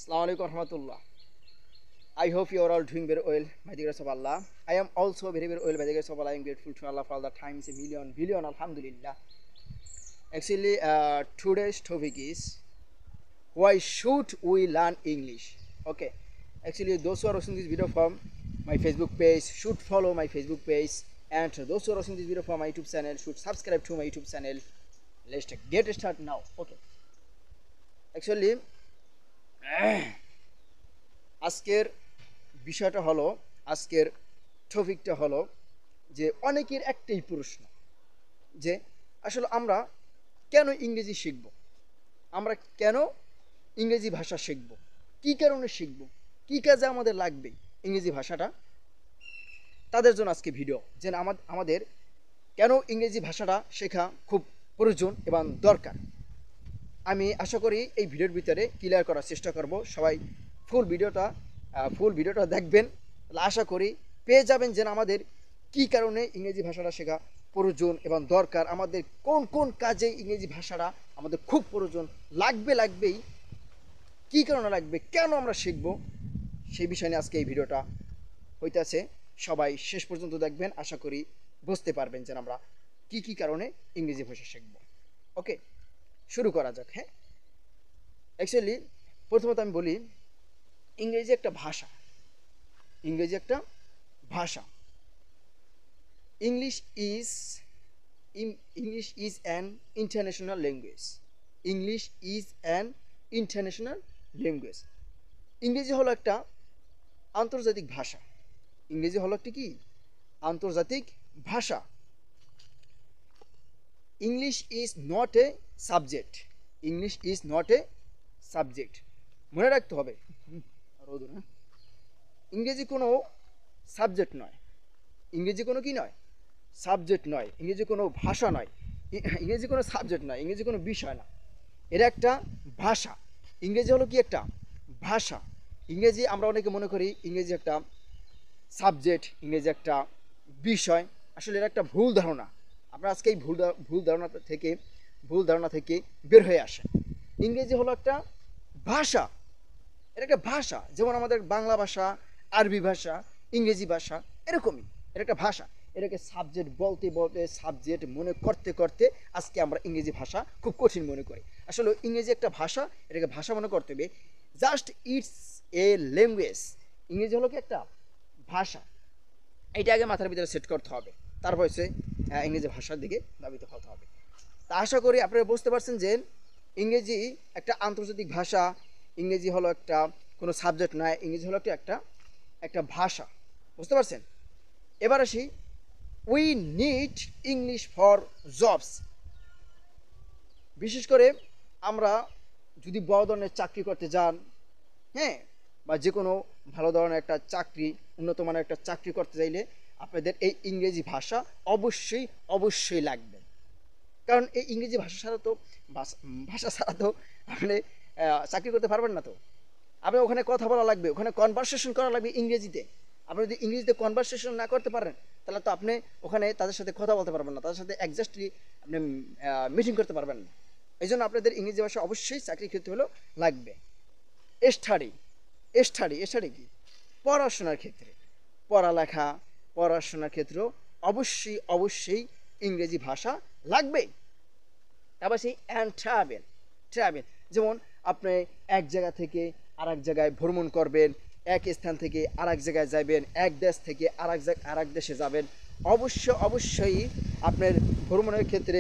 Assalamu alaikum warahmatullah. I hope you are all doing very well by the grace of Allah. I am also very well by the grace of Allah. I am grateful to Allah for all the times a million, billion, alhamdulillah. Actually, today's topic is why should we learn English? Okay. Actually, those who are watching this video from my Facebook page should follow my Facebook page, and those who are watching this video from my YouTube channel should subscribe to my YouTube channel. Let's get started now. Okay. Actually, আজকের বিষয়টা হলো, আজকের টপিকটা হলো যে অনেকের একটাই প্রশ্ন যে আসলে আমরা কেন ইংরেজি শিখব, আমরা কেন ইংরেজি ভাষা শিখব, কী কারণে শিখব, কী কাজে আমাদের লাগবে ইংরেজি ভাষাটা। তাদের জন্য আজকে ভিডিও যে আমাদের কেন ইংরেজি ভাষাটা শেখা খুব প্রয়োজন এবং দরকার। আমি আশা করি এই ভিডিওর ভিতরে ক্লিয়ার করার চেষ্টা করব। সবাই ফুল ভিডিওটা দেখবেন, আশা করি পেয়ে যাবেন যে আমাদের কী কারণে ইংরেজি ভাষাটা শেখা প্রয়োজন এবং দরকার, আমাদের কোন কোন কাজে ইংরেজি ভাষাটা আমাদের খুব প্রয়োজন লাগবেই, কী কারণে লাগবে, কেন আমরা শিখব, সেই বিষয় নিয়ে আজকে এই ভিডিওটা হইতেছে। সবাই শেষ পর্যন্ত দেখবেন, আশা করি বুঝতে পারবেন যে আমরা কী কারণে ইংরেজি ভাষা শিখব। ওকে, শুরু করা যাক। হ্যাঁ, অ্যাকচুয়ালি প্রথমত আমি বলি ইংরেজি একটা ভাষা। English is an international language. ইংরেজি হলো একটা আন্তর্জাতিক ভাষা। আন্তর্জাতিক ভাষা। English is not a subject. মনে রাখতে হবে, ইংরেজি কোনো সাবজেক্ট নয়, ইংরেজি কোনো ভাষা নয়, ইংরেজি কোনো সাবজেক্ট নয়, ইংরেজি কোনো বিষয় না, এটা একটা ভাষা। ইংরেজি হলো কি একটা ভাষা। ইংরেজি আমরা অনেকে মনে করি ইংরেজি একটা সাবজেক্ট, ইংরেজি একটা বিষয়। আসলে এটা একটা ভুল ধারণা। আমরা আজকে এই ভুল ধারণা থেকে বের হয়ে আসে। ইংরেজি হলো একটা ভাষা, এটা একটা ভাষা। যেমন আমাদের বাংলা ভাষা, আরবি ভাষা, ইংরেজি ভাষা, এরকমই এটা একটা ভাষা। এটাকে সাবজেক্ট বলতে সাবজেক্ট মনে করতে আজকে আমরা ইংরেজি ভাষা খুব কঠিন মনে করি। আসলে ইংরেজি একটা ভাষা, এটাকে ভাষা মনে করতে হবে। Just it's a language. ইংরেজি হলো কি একটা ভাষা, এটা আগে মাথার ভিতরে সেট করতে হবে, তারপর হচ্ছে ইংরেজি ভাষার দিকে ধাবিত হতে হবে। তা আশা করি আপনারা বুঝতে পারছেন যে ইংরেজি একটা আন্তর্জাতিক ভাষা। ইংরেজি হলো একটা কোনো সাবজেক্ট নয়, ইংরেজি হলো একটা ভাষা। বুঝতে পারছেন? এবার আসি, we need English for jobs. বিশেষ করে আমরা যদি বড় ধরনের চাকরি করতে যান, হ্যাঁ, বা যে কোনো ভালো ধরনের একটা চাকরি, উন্নত মানের একটা চাকরি করতে চাইলে আপনাদের এই ইংরেজি ভাষা অবশ্যই লাগবে। কারণ এই ইংরেজি ভাষা ছাড়া তো আপনি চাকরি করতে পারবেন না। তো আপনি ওখানে কথা বলা লাগবে, ওখানে কনভারসেশন করা লাগবে ইংরেজিতে। আপনি যদি ইংরেজিতে কনভারসেশন না করতে পারেন, তাহলে তো আপনি ওখানে তাদের সাথে কথা বলতে পারবেন না, তাদের সাথে এক্স্যাক্টলি আপনি মিটিং করতে পারবেন না। এই জন্য আপনাদের ইংরেজি ভাষা অবশ্যই চাকরির ক্ষেত্রে হলেও লাগবে। স্টাডি কি? পড়াশোনার ক্ষেত্রেও অবশ্যই ইংরেজি ভাষা লাগবে। তারপর সেই ট্রাভেল, যেমন আপনি এক জায়গা থেকে আরেক জায়গায় ভ্রমণ করবেন, এক স্থান থেকে আরেক জায়গায় যাবেন, এক দেশ থেকে আরেক দেশে যাবেন। অবশ্যই আপনার ভ্রমণের ক্ষেত্রে,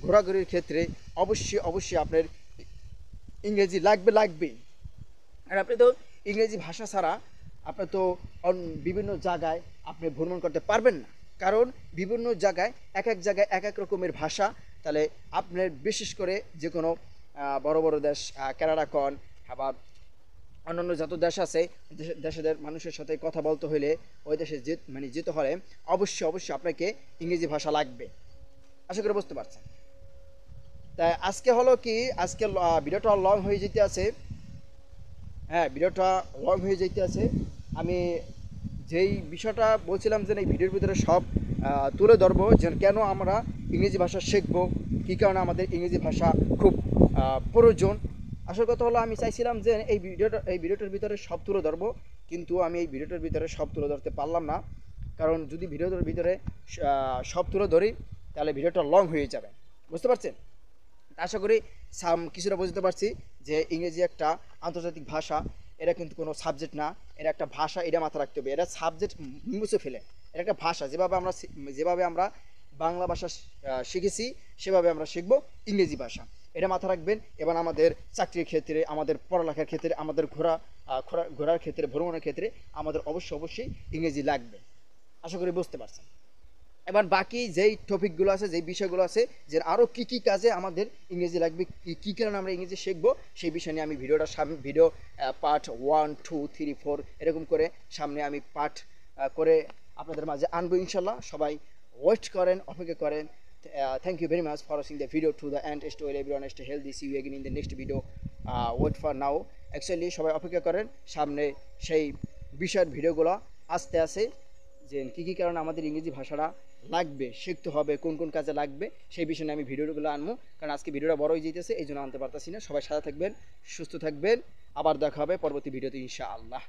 ঘোরাঘুরির ক্ষেত্রে অবশ্যই আপনার ইংরেজি লাগবেই। আর আপনি তো ইংরেজি ভাষা ছাড়া আপনি তো বিভিন্ন জায়গায় আপনি ভ্রমণ করতে পারবেন না। কারণ বিভিন্ন জায়গায় এক এক রকমের ভাষা। তাহলে আপনার বিশেষ করে যে কোনো বড় দেশ, কানাডা কন, আবার অন্যান্য যত দেশ আছে, দেশের মানুষের সাথে কথা বলতে হলে, ওই দেশে যেতে হলে অবশ্যই আপনাকে ইংরেজি ভাষা লাগবে। আশা করে বুঝতে পারছেন। তাই আজকে হলো কি, আজকে ভিডিওটা লং হয়ে যেতে আছে। আমি যেই বিষয়টা বলছিলাম যে এই ভিডিওর ভিতরে সব তুলে ধরবো, যে কেন আমরা ইংরেজি ভাষা শিখবো, কী কারণে আমাদের ইংরেজি ভাষা খুব প্রয়োজন, আসল কথা হলো আমি চাইছিলাম যে এই ভিডিওটার ভিতরে সব তুলে ধরবো, কিন্তু আমি এই ভিডিওটার ভিতরে সব তুলে ধরতে পারলাম না। কারণ যদি ভিডিওটার ভিতরে সব তুলে ধরি তাহলে ভিডিওটা লং হয়ে যাবে, বুঝতে পারছেন? আশা করি কিছুটা বুঝতে পারছি যে ইংরেজি একটা আন্তর্জাতিক ভাষা, এটা কিন্তু কোনো সাবজেক্ট না, এটা একটা ভাষা, এটা মাথা রাখতে হবে। এটা সাবজেক্ট মুছে ফেলে, এটা একটা ভাষা। যেভাবে আমরা বাংলা ভাষা শিখেছি সেভাবে আমরা শিখবো ইংরেজি ভাষা, এটা মাথা রাখবেন। এবং আমাদের চাকরির ক্ষেত্রে, আমাদের পড়ালেখার ক্ষেত্রে, আমাদের ঘোরার ক্ষেত্রে, ভ্রমণের ক্ষেত্রে আমাদের অবশ্যই ইংরেজি লাগবে। আশা করি বুঝতে পারছেন। এবার বাকি যেই টপিকগুলো আছে, যেই বিষয়গুলো আছে, যে আরও কী কী কাজে আমাদের ইংরেজি লাগবে, কী কারণে আমরা ইংরেজি শিখবো, সেই বিষয় নিয়ে আমি ভিডিও পার্ট 1, 2, 3, 4 এরকম করে সামনে আমি পার্ট করে আপনাদের মাঝে আনবো ইনশাল্লাহ। সবাই ওয়েট করেন, অপেক্ষা করেন। Thank you very much for watching the video to the end. Stay well, everyone, stay healthy. See you again in the next video. Wait for now. Actually সবাই অপেক্ষা করেন, সামনে সেই বিষয়ের ভিডিওগুলো আসতে আসে, যে কী কী কারণে আমাদের ইংরেজি ভাষাটা লাগবে, শিখতে হবে, কোন কোন কাজে লাগবে, সেই বিষয়ে নিয়ে আমি ভিডিওগুলো আনবো। কারণ আজকে ভিডিওটা বড় হয়ে যেতেছে, এই জন্য আনতে পারতাছি না। সবাই সাথে থাকবেন, সুস্থ থাকবেন। আবার দেখা হবে পরবর্তী ভিডিওতে ইনশাআল্লাহ।